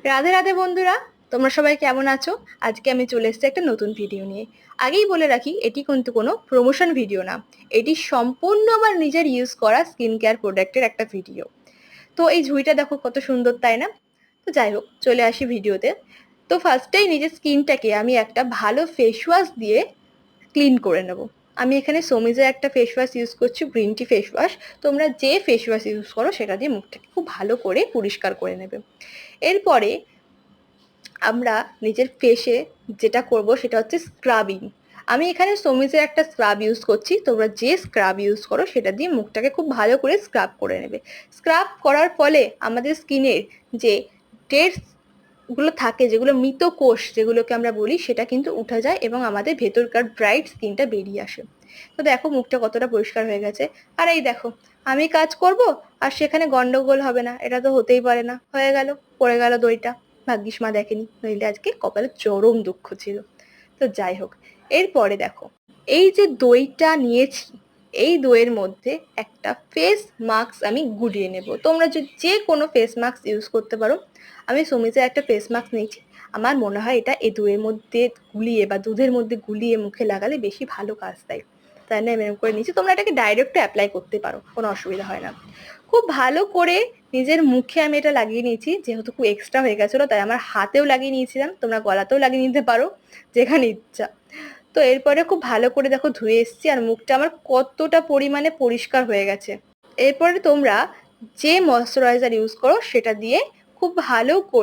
রাধে রাধে বন্ধুরা, তোমরা সবাই কেমন আছো? আজকে আমি চলে এসেছি একটা নতুন ভিডিও নিয়ে। আগেই বলে রাখি, এটি কিন্তু কোনো প্রমোশন ভিডিও না। এটি সম্পূর্ণ আমার নিজের ইউজ করা স্কিন কেয়ার প্রোডাক্টের একটা ভিডিও। তো এই ঝুড়িটা দেখো কত সুন্দর, তাই না? তো যাই হোক, চলে আসি ভিডিওতে। তো ফার্স্টেই নিজের স্কিনটাকে আমি একটা ভালো ফেস ওয়াশ দিয়ে ক্লিন করে নেব। আমি এখানে সোমিজের একটা ফেস ওয়াশ ইউজ করছি, গ্রিন টি ফেস ওয়াশ। তোমরা যে ফেস ওয়াশ ইউজ করো সেটা দিয়ে মুখটাকে খুব ভালো করে পরিষ্কার করে নেবে। এরপরে আমরা নিজের ফেসে যেটা করব সেটা হচ্ছে স্ক্রাবিং। আমি এখানে সোমিজের একটা স্ক্রাব ইউজ করছি, তোমরা যে স্ক্রাব ইউজ করো সেটা দিয়ে মুখটাকে খুব ভালো করে স্ক্রাব করে নেবে। স্ক্রাব করার ফলে আমাদের স্কিনের যে ডেড গুলো থাকে, যেগুলো মৃত কোষ যেগুলোকে আমরা বলি, সেটা কিন্তু উঠে যায় এবং আমাদের ভেতরকার ব্রাইট স্কিনটা বেরিয়ে আসে। তো দেখো মুখটা কতটা পরিষ্কার হয়ে গেছে। আর এই দেখো, আমি কাজ করব আর সেখানে গন্ডগোল হবে না, এটা তো হতেই পারে না। হয়ে গেল, পড়ে গেল দইটা। ভাগ্যিস মা দেখেনি, নইলে আজকে কপালে চরম দুঃখ ছিল। তো যাই হোক, এরপরে দেখো, এই যে দইটা নিয়েছি, এই দইয়ের মধ্যে একটা ফেস মাস্ক আমি গুলিয়ে নেব। তোমরা যে কোনো ফেস মাস্ক ইউজ করতে পারো। আমি সমিজের একটা ফেস মাস্ক নিয়েছি। আমার মনে হয় এটা এই দইয়ের মধ্যে গুলিয়ে বা দুধের মধ্যে গুলিয়ে মুখে লাগালে বেশি ভালো কাজ দেয়, তাই না? আমি এরকম করে নিয়েছি। তোমরা এটাকে ডাইরেক্টও অ্যাপ্লাই করতে পারো, কোনো অসুবিধা হয় না। খুব ভালো করে নিজের মুখে আমি এটা লাগিয়ে নিয়েছি, যেহেতু খুব এক্সট্রা হয়ে গেছিলো তাই আমার হাতেও লাগিয়ে নিয়েছিলাম। তোমরা গলাতেও লাগিয়ে নিতে পারো, যেখানে ইচ্ছা। তো এরপরে খুব ভালো করে দেখো ধুয়ে এসেছি, আর মুখটা আমার কতটা পরিমাণে পরিষ্কার হয়ে গেছে। এরপরে তোমরা যে ময়শ্চারাইজার ইউজ করো সেটা দিয়ে খুব ভালো করে